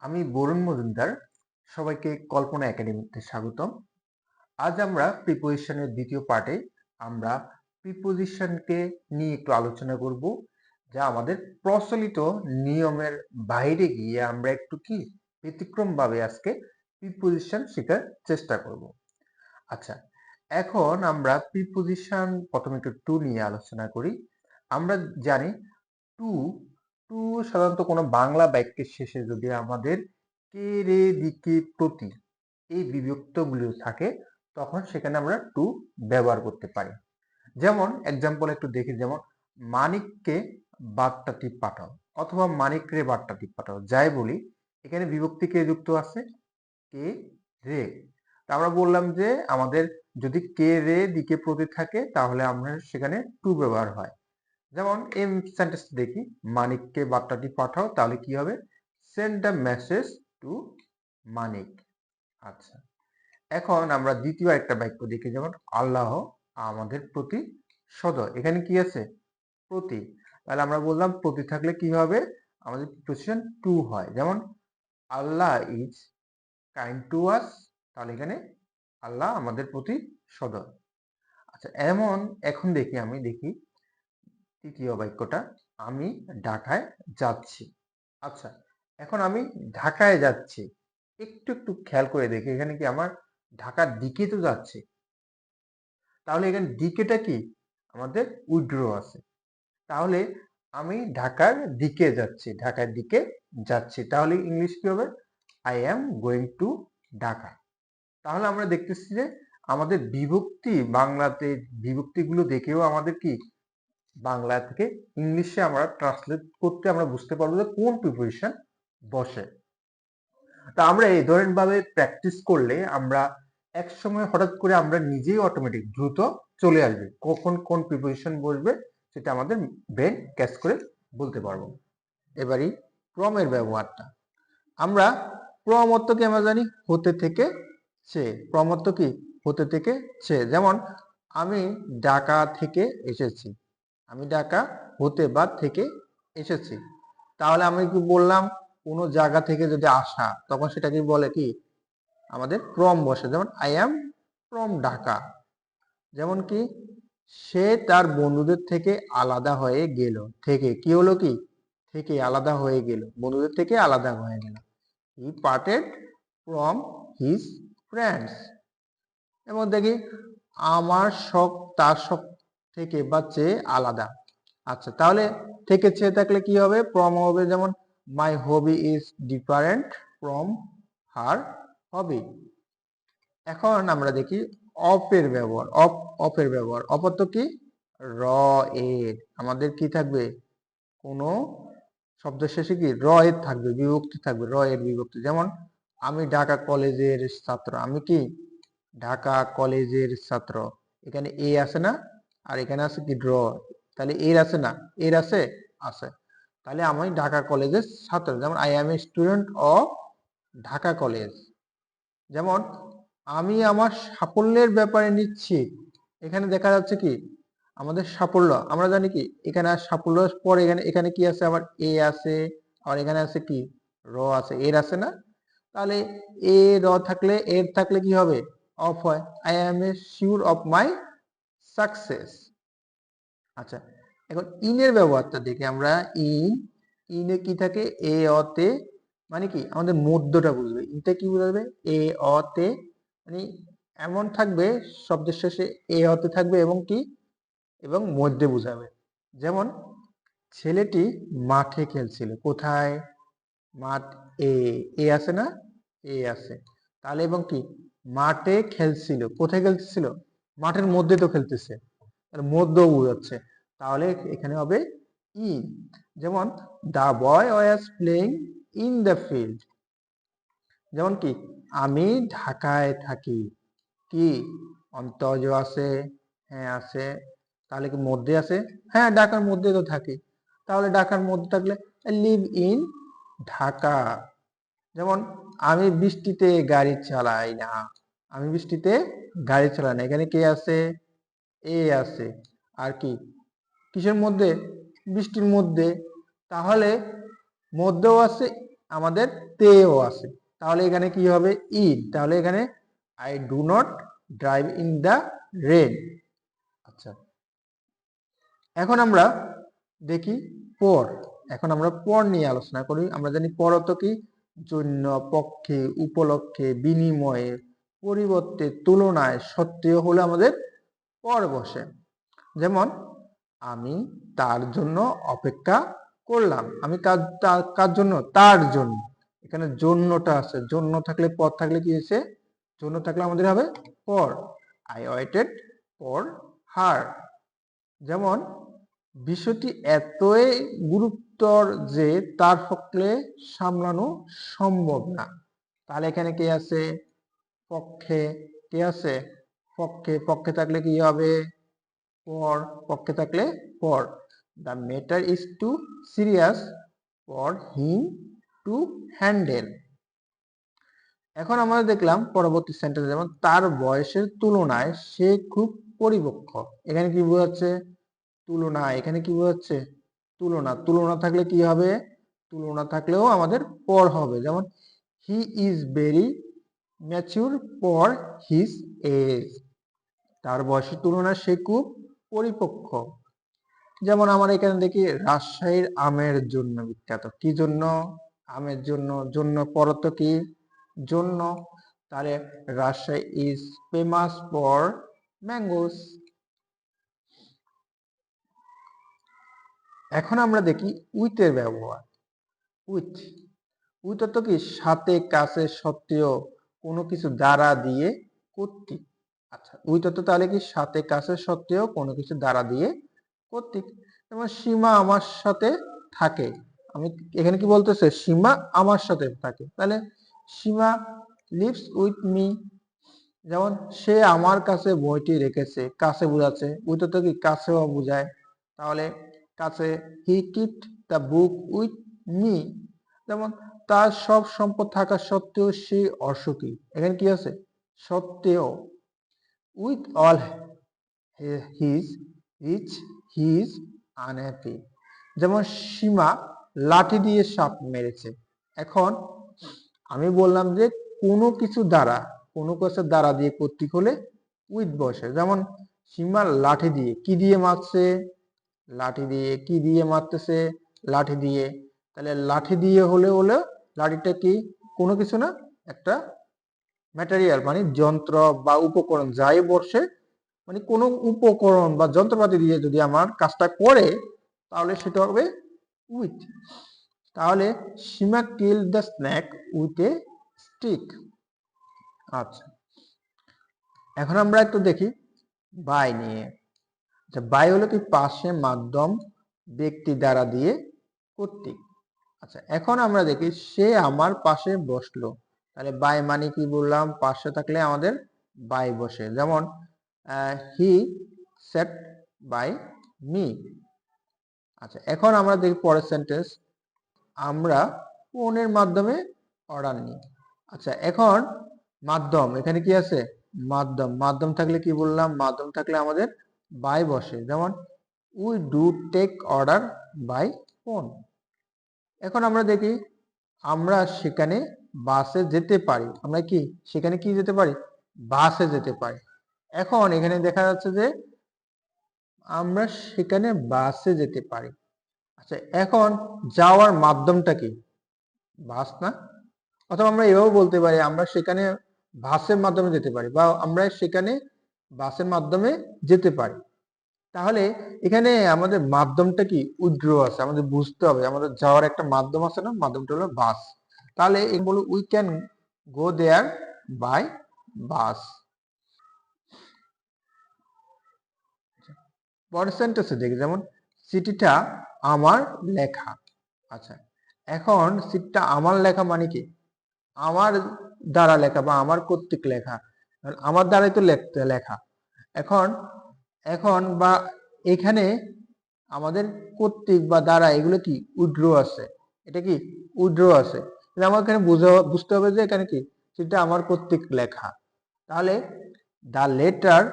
আমি বরুণ মজুমদার। সবাইকে কল্পনা একাডেমিতে স্বাগতম। আজ আমরা প্রিপোজিশনের দ্বিতীয় পার্টে আমরা প্রিপোজিশনকে নিয়ে একটু আলোচনা করব, যা আমাদের প্রচলিত নিয়মের বাইরে গিয়ে আমরা একটু কি ব্যতিক্রমভাবে আজকে প্রিপোজিশন শেখার চেষ্টা করব। আচ্ছা, এখন আমরা প্রিপোজিশন প্রথমে একটু টু নিয়ে আলোচনা করি। আমরা জানি টু টু সাধারণত কোনো বাংলা বাক্যের শেষে যদি আমাদের কে, রে, দিকে, প্রতি এই বিভক্তগুলো থাকে, তখন সেখানে আমরা টু ব্যবহার করতে পারি। যেমন এক্সাম্পল একটু দেখি, যেমন মানিককে বার্তাটি পাঠাও অথবা মানিক রে বার্তাটি পাঠাও, যাই বলি এখানে বিভক্তি কে যুক্ত আছে? কে, রে। তা আমরা বললাম যে আমাদের যদি কে, রে, দিকে, প্রতি থাকে তাহলে আমরা সেখানে টু ব্যবহার হয়। যেমন এই সেন্টেন্স দেখি, মানিককে বার্তাটি পাঠাও, তাহলে কি হবে? সেন্ড দ্য মেসেজ টু মানিক। আচ্ছা, এখন আমরা দ্বিতীয় একটা বাক্য দেখি, যেমন আল্লাহ আমাদের প্রতি সদয়। এখানে কি আছে? প্রতি। তাহলে আমরা বললাম প্রতি থাকলে কি হবে? আমাদের প্রিপোজিশন টু হয়। যেমন আল্লাহ ইজ কাইন্ড টু আস, তাহলে এখানে আল্লাহ আমাদের প্রতি সদয়। আচ্ছা, এখন দেখি তৃতীয় বাক্যটা, আমি ঢাকায় যাচ্ছি। আচ্ছা, এখন আমি ঢাকায় যাচ্ছি, একটু একটু খেয়াল করে দেখি, এখানে কি আমার ঢাকার দিকে তো যাচ্ছে, তাহলে এখানে দিকেটা কি আমাদের উইথড্র আছে। তাহলে আমি ঢাকার দিকে যাচ্ছি, ঢাকার দিকে যাচ্ছি, তাহলে ইংলিশ কি হবে? I am going to Dhaka. তাহলে আমরা দেখতেছি যে আমাদের বিভক্তি, বাংলাতে বিভক্তিগুলো দেখেও আমাদের কি বাংলা থেকে ইংলিশে আমরা ট্রান্সলেট করতে আমরা বুঝতে পারবো যে কোন প্রিপোজিশন বসে। তা আমরা এই ধরনের ভাবে প্র্যাকটিস করলে আমরা এক সময় হঠাৎ করে আমরা নিজেই অটোমেটিক দ্রুত চলে আসবে কখন কোন প্রিপোজিশন বসবে, সেটা আমাদের ব্রেন ক্যাচ করে বলতে পারবো। এবারই ক্রমের ব্যবহারটা আমরা প্রমত্তকে আমরা জানি হতে থেকে সে। প্রমত্ত কি? হতে থেকে সে। যেমন আমি ঢাকা থেকে এসেছি, আমি ঢাকা হতে বা থেকে এসেছি। তাহলে আমি কি বললাম? কোনো জায়গা থেকে যদি আসা, তখন সেটাকে বলে কি আমাদের ফ্রম বসে। যেমন আই অ্যাম ফ্রম ঢাকা। যেমন কি সে তার বন্ধুদের থেকে আলাদা হয়ে গেল। থেকে কি হলো? কি থেকে আলাদা হয়ে গেল, বন্ধুদের থেকে আলাদা হয়ে গেল। হি পার্টেড ফ্রম হিজ ফ্রেন্ডস। এবং দেখি আমার শখ তার শখ থেকে বা চেয়ে আলাদা। আচ্ছা, তাহলে থেকে চেয়ে থাকলে কি হবে? ফ্রম হবে। যেমন my hobby is different from her hobby. এখন আমরা দেখি অফের ব্যবহার। অফের ব্যবহার। অপত্য কি? র এর। আমাদের কি থাকবে? কোনো শব্দ শেষে কি র এর থাকবে, বিভক্তি থাকবে, র এর বিভক্তি। যেমন আমি ঢাকা কলেজের ছাত্র। আমি কি ঢাকা কলেজের ছাত্র। এখানে এ আছে না, আর এখানে আছে কি ড্র। তাহলে এর আছে না? এর আছে? আছে। তাহলে আমি ঢাকা কলেজের ছাত্র। যেমন I am a student of Dhaka college. যেমন আমি আমার সাফল্যের ব্যাপারে নিশ্চিত। এখানে দেখা যাচ্ছে কি আমাদের সাফল্য। আমরা জানি কি এখানে সাফল্য পরে এখানে এখানে কি আছে? আমার এ আছে, আর এখানে আছে কি র আছে, এর আছে না? তাহলে এ র থাকলে, এর থাকলে কি হবে? অফ হয়। I am A sure of my success. আচ্ছা, এখন ইনের ব্যবহারটা দেখি আমরা। ইনে কি থাকে? এ অতে, মানে কি আমাদের মধ্যটা বুঝবে। ইনটা কি বুঝাবে? এ অতে, মানে এমন থাকবে শব্দের শেষে এ অতে থাকবে এবং কি এবং মধ্যে বুঝাবে। যেমন ছেলেটি মাঠে খেলছিল। কোথায়? মাঠ। এ এ আছে না? এ আছে। তাহলে এবং কি মাঠে খেলছিল। কোথায় খেলতেছিল? মাঠের মধ্যে তো খেলতেছে, তাহলে মধ্যও বোঝাচ্ছে। তাহলে এখানে হবে ইন। যেমন the boy was playing in the field. যেমন কি আমি ঢাকায় থাকি। কি অন্তর্জ আছে? হ্যাঁ আছে। তাহলে কি মধ্যে আছে? হ্যাঁ, ঢাকার মধ্যে তো থাকি। তাহলে ঢাকার মধ্যে থাকলে লিভ ইন ঢাকা। যেমন আমি বৃষ্টিতে গাড়ি চালাই না। আমি বৃষ্টিতে গাড়ি চালাই না। এখানে কে আছে? এ আছে। আর কি কিসের মধ্যে? বৃষ্টির মধ্যে। তাহলে মধ্যেও আছে, আমাদের তেও আছে, তাহলে এখানে কি হবে ইন, তাহলে এখানে I do not drive in the rain. আচ্ছা, এখন আমরা দেখি পর। এখন আমরা পর নিয়ে আলোচনা করি। আমরা জানি পর অর্থ কি? জন্য, পক্ষে, উপলক্ষে, বিনিময়ে, পরিবর্তে, তুলনায়, সত্ত্বেও হলে আমাদের পর বসে। যেমন আমি তার জন্য অপেক্ষা করলাম। আমি কার জন্য? তার জন্য। এখানে জন্যটা আছে, জন্য থাকলে পর থাকলে কি হয়েছে? জন্য থাকলে আমাদের হবে পর। I waited for her. যেমন বিষয়টি এতই গুরুতর যে তার পক্ষে সামলানো সম্ভব না। তাহলে এখানে কি আছে? পক্ষে। কি আছে? পক্ষে। পক্ষে থাকলে কি হবে? পর। পক্ষে থাকলে পর। The matter is too serious for him to handle. এখন আমরা দেখলাম পরবর্তী সেন্টেন্স, যেমন তার বয়সের তুলনায় সে খুব পরিপক্ক। এখানে কি বোঝাচ্ছে? তুলনা। এখানে কি বোঝাচ্ছে? তুলনা। তুলনা থাকলে কি হবে? তুলনা থাকলেও আমাদের পর হবে। যেমন he is very mature for his age. তার বয়সের তুলনায় সে খুব পরিপক্ক। যেমন আমরা এখানে দেখি রাজশাহীর আমের জন্য বিখ্যাত। কি জন্য? আমের জন্য। জন্য পরত কি? জন্য। তাহলে Rajshahi is famous for mangoes. এখন আমরা দেখি উইথের ব্যবহার। উইথ। উইথ অর্থ কি? সাথে, কাছে, সত্ত্বেও, কোনো কিছু দ্বারা, দিয়ে, কর্তৃক। আচ্ছা, উইথ অর্থ তাহলে কি? সাথে, কাছে, সত্ত্বেও, কোনো কিছু দ্বারা, দিয়ে, কর্তৃক। যেমন সীমা আমার সাথে থাকে। আমি এখানে কি বলতেছে? সীমা আমার সাথে থাকে। তাহলে সীমা লিভস উইথ মি। যেমন সে আমার কাছে বইটি রেখেছে। কাছে বোঝাচ্ছে। উইথ অর্থ কি? কাছেও বোঝায়। তাহলে কাছে, he kept the book with me. যেমন তার সব সম্পদ থাকা সত্ত্বেও সে অসুখী। এখানে কি আছে? সত্ত্বেও। With all his rich he is unhappy. যেমন সীমা লাঠি দিয়ে সাপ মেরেছে। এখন আমি বললাম যে কোনো কিছু দ্বারা, কোনো কিছুর দ্বারা দিয়ে কর্তৃক হলে উইথ বসে। যেমন সীমা লাঠি দিয়ে। কি দিয়ে মারছে? লাঠি দিয়ে। কি দিয়ে মারতেছে? লাঠি দিয়ে। তাহলে লাঠি দিয়ে হলে লাঠিটা কি? কোনো কিছু না, একটা ম্যাটেরিয়াল, মানে যন্ত্র বা উপকরণ, যাই বসে, মানে কোনো উপকরণ বা যন্ত্রপাতি দিয়ে যদি আমার কাজটা করে, তাহলে সেটা হবে উইথ। তাহলে Seema kill the snake with a stick. আচ্ছা, এখন আমরা একটু দেখি বাই নিয়ে। আচ্ছা, বাই হলো কি? পাশে, মাধ্যম, ব্যক্তি, দ্বারা, দিয়ে, কর্তৃক। আচ্ছা, এখন আমরা দেখি সে আমার পাশে বসলো। তাহলে বাই মানে কি বললাম? পাশে থাকলে আমাদের বাই বসে। যেমন হি সেট বাই মি। আচ্ছা, এখন আমরা দেখি পরের সেন্টেন্স, আমরা ফোনের মাধ্যমে অর্ডার নিই। আচ্ছা, এখন মাধ্যম, এখানে কি আছে? মাধ্যম। মাধ্যম থাকলে কি বললাম? মাধ্যম থাকলে আমাদের বাই বসে। যেমন we do take order by phone. এখন আমরা দেখি আমরা সেখানে বাসে যেতে পারি। আমরা কি সেখানে কি যেতে পারি? বাসে যেতে পারি। এখন এখানে দেখা যাচ্ছে যে আমরা সেখানে বাসে যেতে পারি। আচ্ছা, এখন যাওয়ার মাধ্যমটা কি? বাস না? অথবা আমরা এভাবে বলতে পারি আমরা সেখানে বাসের মাধ্যমে যেতে পারি, বা আমরা সেখানে বাসের মাধ্যমে যেতে পারি। তাহলে এখানে আমাদের মাধ্যমটা কি? উইথড্র আছে। আমাদের বুঝতে হবে আমাদের যাওয়ার একটা মাধ্যম আছে না? মাধ্যমটা হলো বাস। তাহলে এই বলো we can go there by bus. পরের সেন্টেন্সে দেখি, যেমন চিঠিটা আমার লেখা। আচ্ছা, এখন চিঠিটা আমার লেখা মানে কি? আমার দ্বারা লেখা বা আমার কর্তৃক লেখা। আমার দ্বারাই তো লেখা। এখন এখন বা এখানে আমাদের কর্তৃক বা দ্বারা এগুলো কি? উইথড্র আছে। এটা কি? উইথড্র আছে। আমার এখানে বুঝতে হবে যে এখানে কি? সেটা আমার কর্তৃক লেখা। তাহলে the letter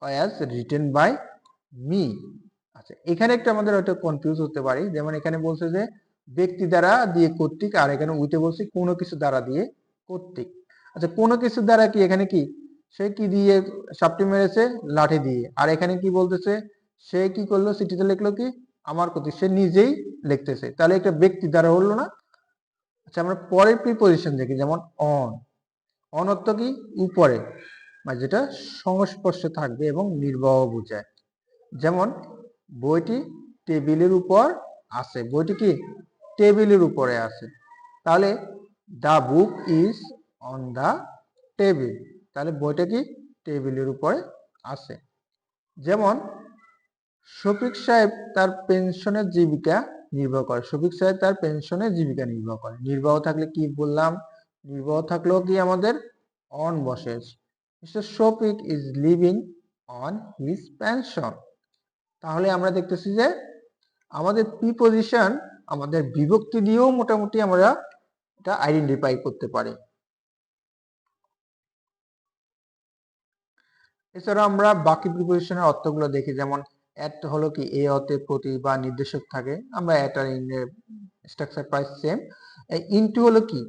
was written by me. আচ্ছা, এখানে একটা আমাদের হয়তো কনফিউজ হতে পারি। যেমন এখানে বলছে যে ব্যক্তি দ্বারা দিয়ে কর্তৃক, আর এখানে উইথে বলছি কোনো কিছু দ্বারা দিয়ে কর্তৃক। আচ্ছা, কোনো কিছু দ্বারা কি এখানে কি সে কি দিয়ে সাপটি মেরেছে? লাঠি দিয়ে। আর এখানে কি বলতেছে? সে কি করলো? চিঠিতে লিখলো কি আমার কর্তৃক, সে নিজেই লিখতেছে, তাহলে একটা ব্যক্তি দ্বারা হলো না? আচ্ছা, আমরা পরের প্রিপজিশন দেখি, যেমন অন। অন অর্থ কি উপরে, মানে যেটা সংস্পর্শে থাকবে এবং নির্বাহ বোঝায়। যেমন বইটি টেবিলের উপর আছে, বইটি কি টেবিলের উপরে আছে, তাহলে the book is on the table, তাহলে বইটা কি টেবিলের উপরে আছে। যেমন শফিক সাহেব তার পেনশনের জীবিকা নির্বাহ করে, শফিক সাহেব তার পেনশনের জীবিকা নির্বাহ করে। নির্বাহ থাকলে কি বললাম? নির্বাহ থাকলেও কি আমাদের অন বসে। Mister Shafiq is living on his pension. তাহলে আমরা দেখতেছি যে আমাদের প্রিপজিশন আমাদের বিভক্তি দিয়েও মোটামুটি আমরা এটা আইডেন্টিফাই করতে পারি। এছাড়া আমরা বাকি প্রিপজিশনের অর্থগুলো দেখি, যেমন অ্যাট হলো কি এ অর্থে প্রতি বা নির্দেশক থাকে, আমরা অ্যাট আর ইন এর স্ট্রাকচার পাই সেম। ইনটু হলো কি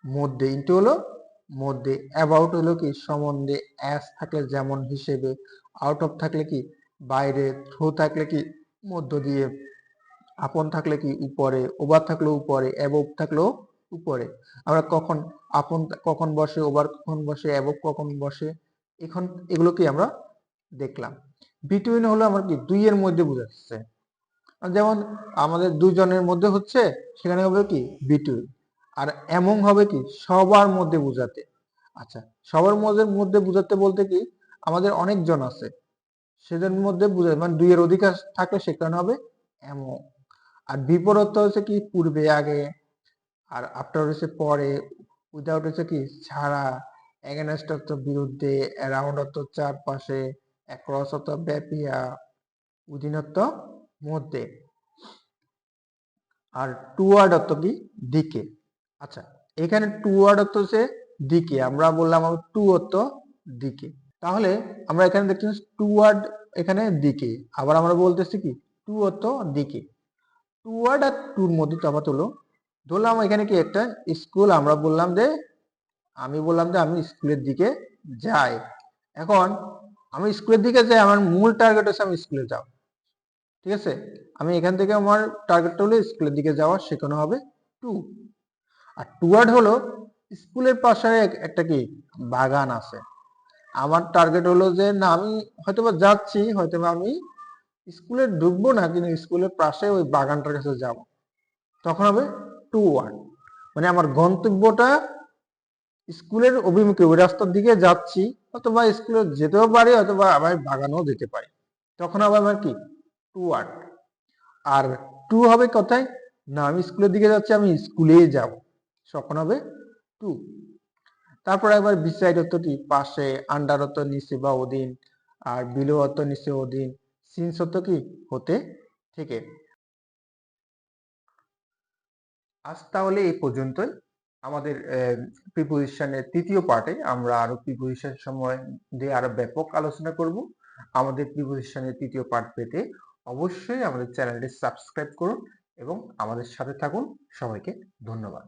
মধ্যে, ইনটু হলো মধ্যে। অ্যাবাউট হলো কি সম্বন্ধে, অ্যাজ থাকলে যেমন হিসেবে, আউট অফ থাকলে কি বাইরে, থ্রু থাকলে কি মধ্য দিয়ে, আপন থাকলে কি উপরে, ওভার থাকলেও উপরে, অ্যাবভ থাকলেও উপরে। আমরা কখন আপন কখন বসে, ওভার কখন বসে, অ্যাবভ কখন বসে, এখন এগুলো কি আমরা দেখলাম। বিটুইন হলো আমার কি দুইয়ের মধ্যে বোঝাচ্ছে, যেমন আমাদের দুজনের মধ্যে হচ্ছে, সেখানে হবে কি বিটুইন। আর এমন হবে কি সবার মধ্যে বোঝাতে। আচ্ছা, সবার মধ্যে বোঝাতে বলতে কি আমাদের অনেকজন আছে, সেদের মধ্যে বোঝায়, মানে দুইয়ের অধিকার থাকলে সেখানে হবে এমন। আর বিপরীত হচ্ছে কি পূর্বে আগে, আর আফটার হচ্ছে পরে, উইদাউট হচ্ছে কি ছাড়া, এগেনস্ট অর্থ বিরুদ্ধে, অ্যারাউন্ড অর্থ চারপাশে, অ্যাক্রস অর্থ ব্যাপিয়া, উইদিন অর্থ মধ্যে, আর টুয়ার্ড অর্থ কি দিকে। আচ্ছা, এখানে টুয়ার্ড অর্থ হচ্ছে দিকে, আমরা বললাম টু অর্থ দিকে, তাহলে আমরা এখানে দেখছি টুয়ার্ড এখানে দিকে, আবার আমরা বলতেছি কি টু অর্থ দিকে। টুয়ার্ড আর টুর মধ্যে তফাৎ হলো, ধরলাম এখানে কি একটা স্কুল, আমরা বললাম যে আমি বললাম যে আমি স্কুলের দিকে যাই। এখন আমি স্কুলের দিকে যাই, আমার মূল টার্গেট হচ্ছে আমি স্কুলে যাব, ঠিক আছে? আমি এখান থেকে আমার টার্গেটটা হলো স্কুলের দিকে যাওয়া, সেখানে হবে টু। আর টুয়ার্ড হলো স্কুলের পাশে একটা কি বাগান আছে, আমার টার্গেট হলো যে না আমি হয়তোবা যাচ্ছি, হয়তোবা আমি স্কুলে ঢুকবো না, কিন্তু স্কুলের পাশে ওই বাগানটার কাছে যাব, তখন হবে টুয়ার্ড। মানে আমার গন্তব্যটা স্কুলের অভিমুখে, ওই রাস্তার দিকে যাচ্ছি, অথবা স্কুলে যেতেও পারি, অথবা আবার বাগানেও যেতে পারি, তখন হবে আমার কি টুয়ার্ড। আর টু হবে কোথায়? না আমি স্কুলের দিকে যাচ্ছি, আমি স্কুলেই যাব, তখন হবে টু। তারপর একবার বিসাইড অর্থ কি পাশে, আন্ডার অর্থ নিচে বা অধীন, আর বিলো অর্থ নিচে অধীন, সিন্স অর্থ কি হতে থেকে। আজ তাহলে এই পর্যন্তই। আমাদের প্রিপোজিশনের তৃতীয় পার্টে আমরা আরো প্রিপোজিশন সময় দিয়ে আরো ব্যাপক আলোচনা করব। আমাদের প্রিপোজিশনের তৃতীয় পার্ট পেতে অবশ্যই আমাদের চ্যানেলটি সাবস্ক্রাইব করুন এবং আমাদের সাথে থাকুন। সবাইকে ধন্যবাদ।